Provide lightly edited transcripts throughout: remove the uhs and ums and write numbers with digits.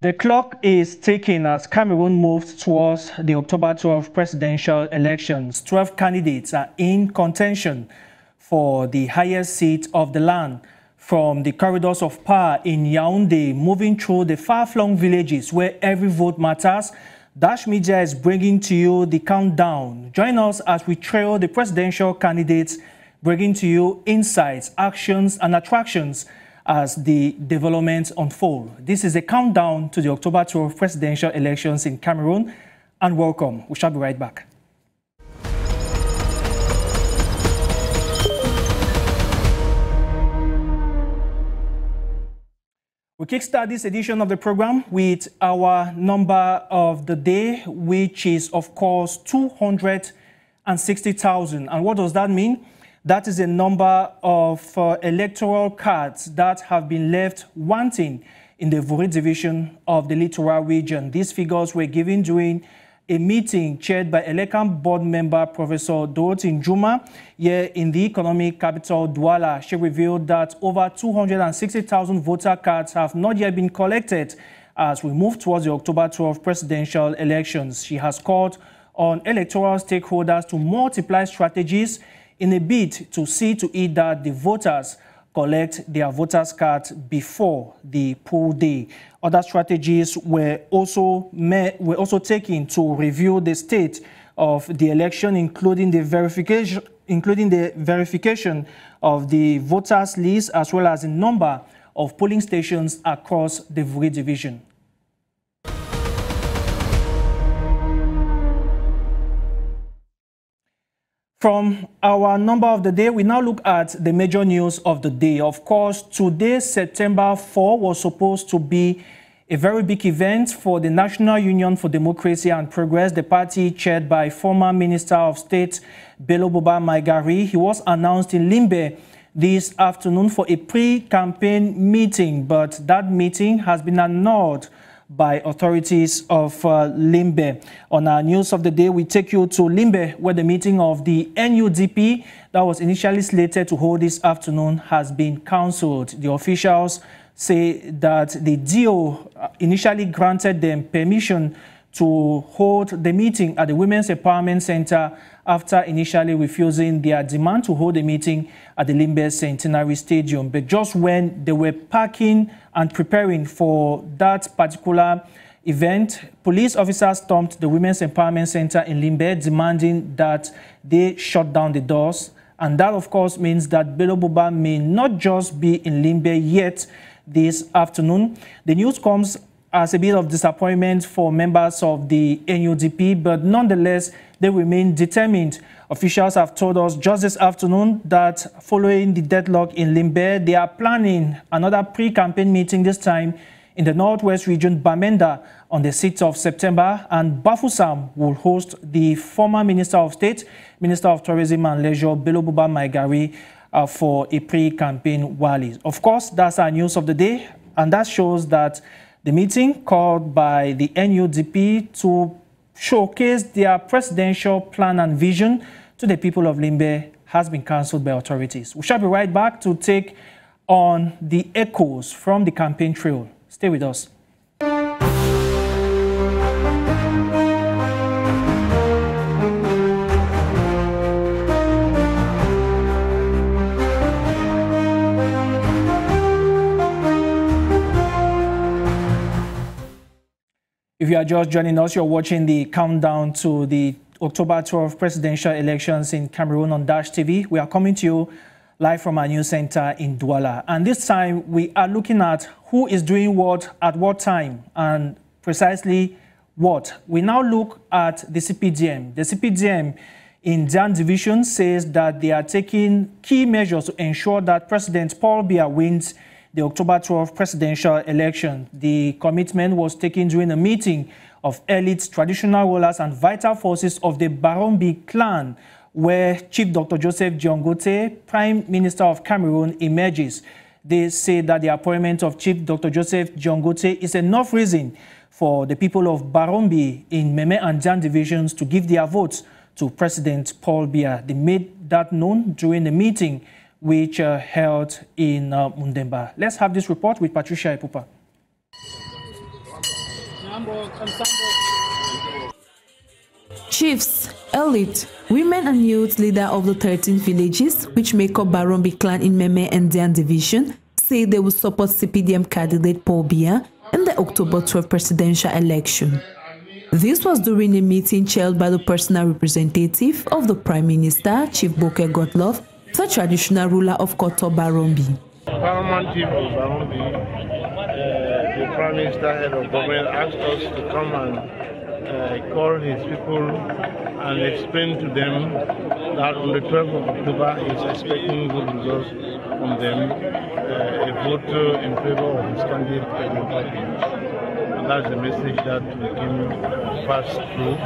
The clock is ticking as Cameroon moves towards the October 12 presidential elections. 12 candidates are in contention for the highest seat of the land. From the corridors of power in Yaoundé, moving through the far-flung villages where every vote matters, Dash Media is bringing to you the countdown. Join us as we trail the presidential candidates, bringing to you insights, actions, and attractions as the developments unfold. This is a countdown to the October 12 presidential elections in Cameroon, and welcome. We shall be right back. We kickstart this edition of the program with our number of the day, which is, of course, 260,000. And what does that mean? That is a number of electoral cards that have been left wanting in the Vuri division of the Littoral region. These figures were given during a meeting chaired by Elekam board member Professor Dorothy Njuma here in the economic capital Douala. She revealed that over 260,000 voter cards have not yet been collected as we move towards the October 12 presidential elections. She has called on electoral stakeholders to multiply strategies in a bid to see to it that the voters collect their voters' cards before the poll day. Other strategies were also taken to review the state of the election, including the verification of the voters' list, as well as the number of polling stations across the Vuri division. From our number of the day, we now look at the major news of the day. Of course, today, September 4, was supposed to be a very big event for the National Union for Democracy and Progress, the party chaired by former Minister of State Bello Buba Maigari. He was announced in Limbe this afternoon for a pre-campaign meeting, but that meeting has been annulled by authorities of Limbe. On our news of the day, we take you to Limbe, where the meeting of the UNDP that was initially slated to hold this afternoon has been cancelled. The officials say that the DO initially granted them permission to hold the meeting at the Women's Empowerment Center after initially refusing their demand to hold a meeting at the Limbe Centenary Stadium. But just when they were packing and preparing for that particular event, police officers stormed the Women's Empowerment Center in Limbe, demanding that they shut down the doors. And that, of course, means that Bello Buba may not just be in Limbe yet this afternoon. The news comes as a bit of disappointment for members of the UNDP, but nonetheless, they remain determined. Officials have told us just this afternoon that following the deadlock in Limbe, they are planning another pre-campaign meeting, this time in the Northwest region, Bamenda, on the 6th of September, and Bafoussam will host the former Minister of State, Minister of Tourism and Leisure, Bello Buba Maigari, for a pre-campaign rally. Of course, that's our news of the day, and that shows that the meeting called by the UNDP to showcase their presidential plan and vision to the people of Limbe has been cancelled by authorities. We shall be right back to take on the echoes from the campaign trail. Stay with us. If you are just joining us, you're watching the countdown to the October 12 presidential elections in Cameroon on Dash TV. We are coming to you live from our news center in Douala. And this time, we are looking at who is doing what at what time and precisely what. We now look at the CPDM. The CPDM in Jan Division says that they are taking key measures to ensure that President Paul Biya wins the October 12 presidential election. The commitment was taken during a meeting of elites, traditional rulers, and vital forces of the Barombi clan, where Chief Dr. Joseph Diongote, Prime Minister of Cameroon, emerges. They say that the appointment of Chief Dr. Joseph Diongote is enough reason for the people of Barombi in Meme and Jan divisions to give their votes to President Paul Biya. They made that known during the meeting which held in Mundemba. Let's have this report with Patricia Epupa. Chiefs, elite, women and youth leader of the 13 villages which make up Barombi clan in Meme and Dian division say they will support CPDM candidate Paul Biya in the October 12 presidential election. This was during a meeting chaired by the personal representative of the Prime Minister, Chief Boke Gottlof, the traditional ruler of Koto Barombi. Paramount Chief of Barombi, the Prime Minister, head of government, asked us to come and call his people and explain to them that on the 12th of October he is expecting good results from them, a vote in favor of his candidate, President Party. And that's the message that we can pass through.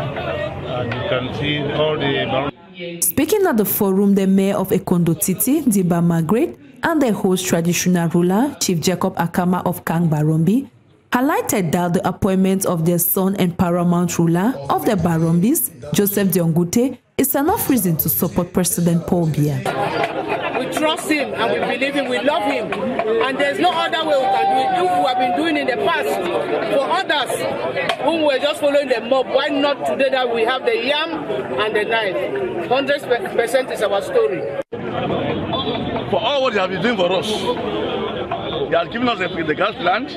And you can see all the... Speaking at the forum, the mayor of Ekondo Titi, Diba Margaret, and the host traditional ruler, Chief Jacob Akama of Kang Barombi, highlighted that the appointment of their son and paramount ruler of the Barombis, Joseph Diongute, is enough reason to support President Paul Biya. We trust him and we believe him, we love him, and there's no other way we can do it. If we have been doing in the past for others whom we're just following the mob, why not today that we have the yam and the knife? 100% is our story. For all what they have been doing for us, they have given us the gas plant,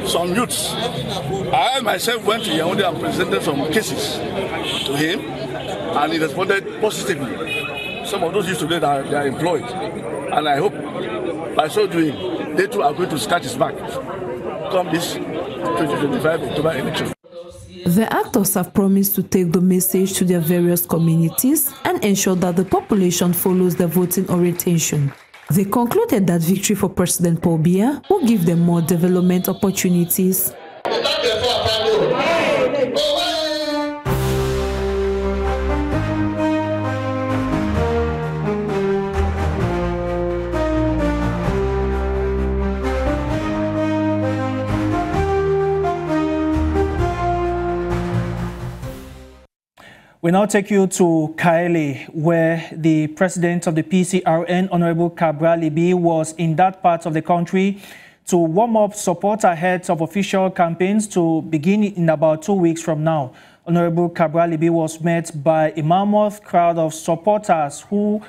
some youths. I myself went to Yaoundé and presented some cases to him, and he responded positively. Some of those youths today they are employed, and I hope by so doing, they too are going to scratch his back come this 2025 October election. The actors have promised to take the message to their various communities and ensure that the population follows the voting orientation. They concluded that victory for President Paul Biya will give them more development opportunities. We now take you to Kaele, where the president of the PCRN, Honorable Cabral Libi, was in that part of the country to warm up support ahead of official campaigns to begin in about 2 weeks from now. Honorable Cabral Libi was met by a mammoth crowd of supporters who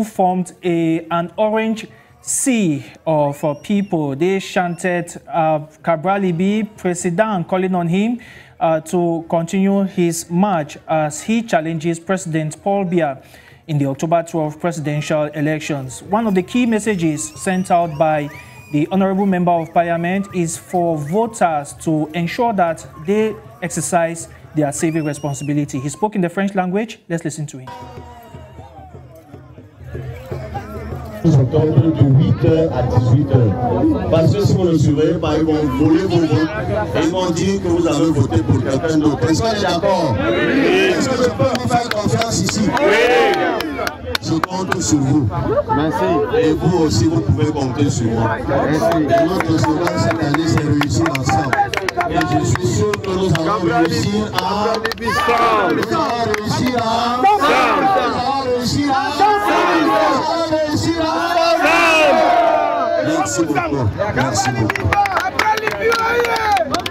formed an orange sea of people. They chanted Cabral Libi, President, calling on him to continue his march as he challenges President Paul Biya in the October 12 presidential elections. One of the key messages sent out by the Honorable Member of Parliament is for voters to ensure that they exercise their civic responsibility. He spoke in the French language. Let's listen to him. Octobre de 8h à 18h. Parce que si vous ne suivez pas, ils vont voler vos votes et ils vont dire que vous avez voté pour quelqu'un d'autre. Est-ce qu'on est d'accord? Oui. Est-ce que je peux vous faire confiance ici? Oui. Je compte sur vous. Merci. Et vous aussi, vous pouvez compter sur moi. Merci. Et notre slogan cette année, c'est réussir ensemble. Et je suis sûr que nous allons réussir à... Nous allons réussir à... Nous allons réussir à... Merci beaucoup. Merci beaucoup.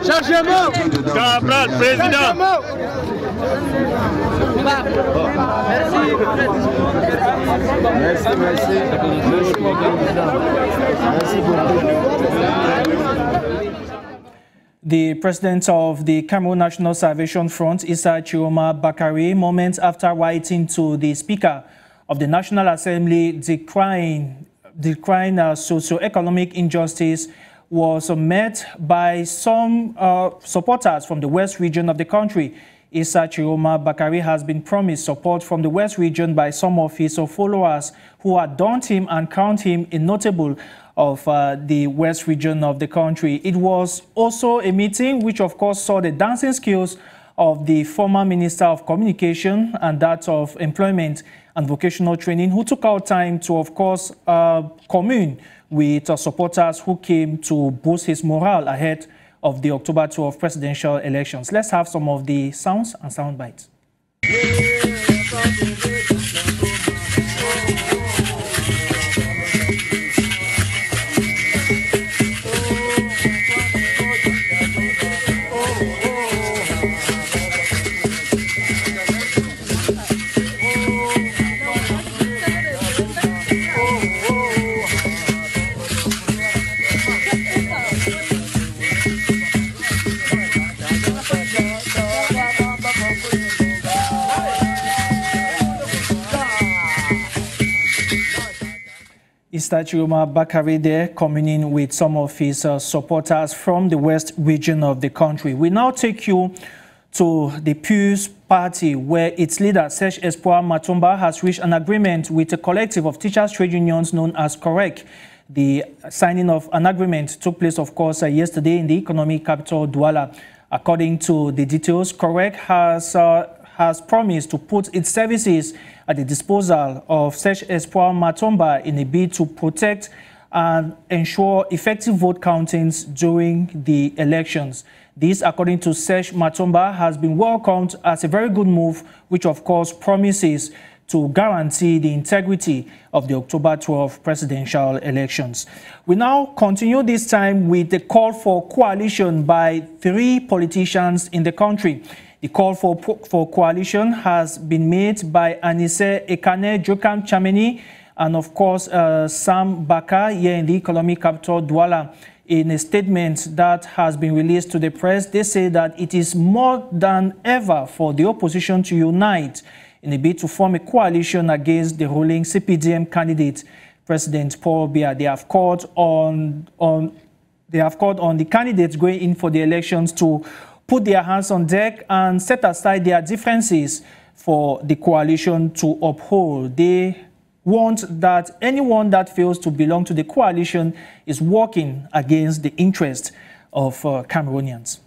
Changement. Cabral, président. Merci. Merci beaucoup. The president of the Cameroon National Salvation Front, Issa Chiroma Bakari, moments after writing to the Speaker of the National Assembly decrying socio-economic injustice, was met by some supporters from the West region of the country. Issa Chiroma Bakari has been promised support from the West region by some of his followers who adorned him and count him a notable of the West region of the country. It was also a meeting which, of course, saw the dancing skills of the former Minister of Communication and that of Employment and Vocational Training, who took out time to, of course, commune with supporters who came to boost his morale ahead of the October 12 presidential elections. Let's have some of the sounds and sound bites. Chiroma Bakare there communing with some of his supporters from the west region of the country. We now take you to the PURS party, where its leader, Serge Espoir Matomba, has reached an agreement with a collective of teachers' trade unions known as COREC. The signing of an agreement took place, of course, yesterday in the economic capital, Douala. According to the details, COREC has promised to put its services at the disposal of Serge Espoir Matomba in a bid to protect and ensure effective vote countings during the elections. This, according to Serge Matomba, has been welcomed as a very good move, which of course promises to guarantee the integrity of the October 12 presidential elections. We now continue this time with the call for coalition by 3 politicians in the country. The call for coalition has been made by Anise Ekane Jokam Chameni and of course Sam Baka here in the economic capital Douala. In a statement that has been released to the press, they say that it is more than ever for the opposition to unite in a bid to form a coalition against the ruling CPDM candidate, President Paul Biya. They have called on the candidates going in for the elections to put their hands on deck and set aside their differences for the coalition to uphold. They want that anyone that fails to belong to the coalition is working against the interests of Cameroonians.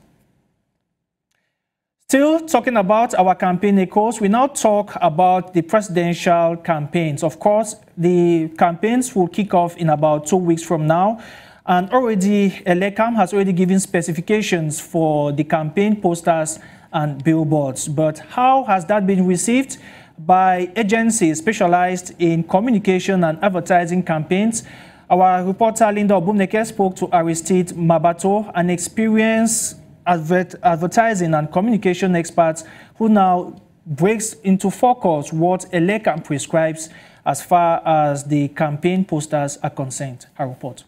Still talking about our campaign echoes, we now talk about the presidential campaigns. Of course, the campaigns will kick off in about 2 weeks from now. And already, ELECAM has already given specifications for the campaign posters and billboards. But how has that been received by agencies specialized in communication and advertising campaigns? Our reporter Linda Obumneke spoke to Aristide Mabato, an experienced advertising and communication expert who now breaks into focus what ELECAM prescribes as far as the campaign posters are concerned. Our report.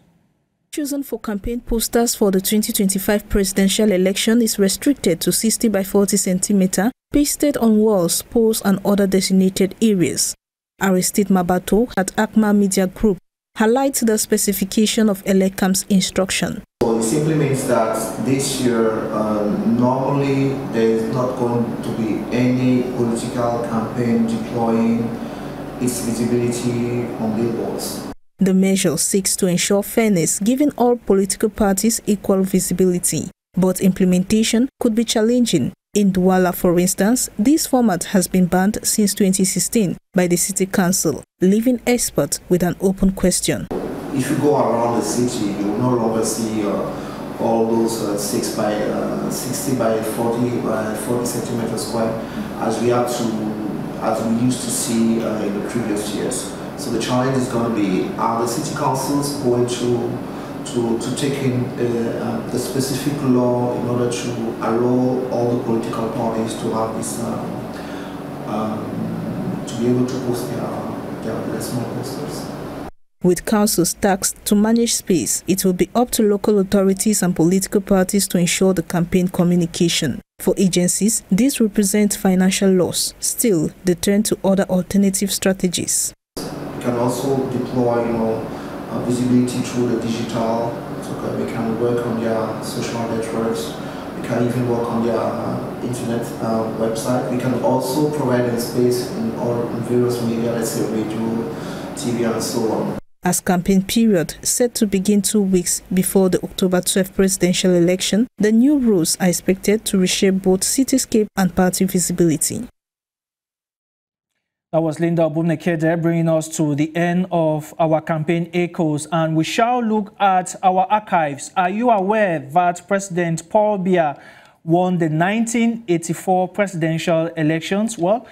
Chosen for campaign posters for the 2025 presidential election is restricted to 60 by 40 centimeter, pasted on walls, poles and other designated areas. Aristide Mabato at ACMA Media Group highlights the specification of ELECAM's instruction. So it simply means that this year, normally there is not going to be any political campaign deploying its visibility on billboards. The measure seeks to ensure fairness, giving all political parties equal visibility. But implementation could be challenging. In Douala, for instance, this format has been banned since 2016 by the City Council, leaving experts with an open question. If you go around the city, you will no longer see all those 60 by 40 centimeters square as we used to see in the previous years. So the challenge is going to be, are the city councils going to take in the specific law in order to allow all the political parties to have this, to be able to post their small posters. With councils tasked to manage space, it will be up to local authorities and political parties to ensure the campaign communication. For agencies, this represents financial loss. Still, they turn to other alternative strategies. We can also deploy, visibility through the digital. So we can work on their social networks. We can even work on their internet website. We can also provide them space in various media, let's say radio, TV, and so on. As campaign period set to begin 2 weeks before the October 12 presidential election, the new rules are expected to reshape both cityscape and party visibility. That was Linda Obumneke bringing us to the end of our campaign echoes, and we shall look at our archives. Are you aware that President Paul Biya won the 1984 presidential elections? Well,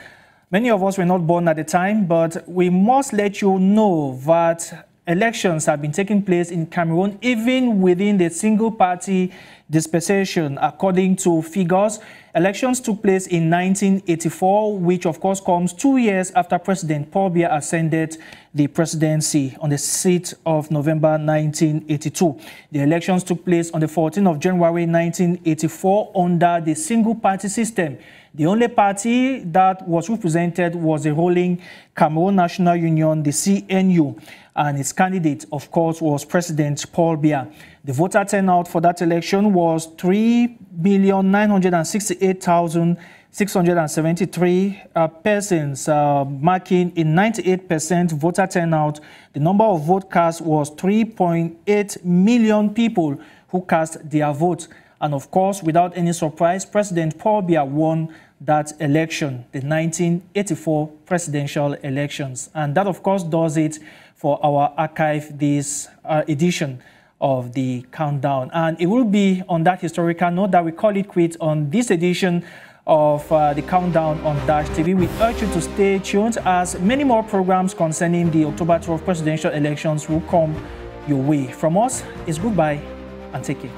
many of us were not born at the time, but we must let you know that elections have been taking place in Cameroon, even within the single-party dispensation. According to figures, elections took place in 1984, which of course comes 2 years after President Paul Biya ascended the presidency on the 6th of November 1982. The elections took place on the 14th of January 1984 under the single-party system. The only party that was represented was the ruling Cameroon National Union, the CNU, and its candidate, of course, was President Paul Biya. The voter turnout for that election was 3,968,673 persons, marking a 98% voter turnout. The number of vote cast was 3.8 million people who cast their votes. And of course, without any surprise, President Paul Biya won that election, the 1984 presidential elections. And that, of course, does it for our archive this edition of the countdown. And it will be on that historical note that we call it quits on this edition of the countdown on Dash TV. We urge you to stay tuned as many more programs concerning the October 12 presidential elections will come your way. From us, it's goodbye and take care.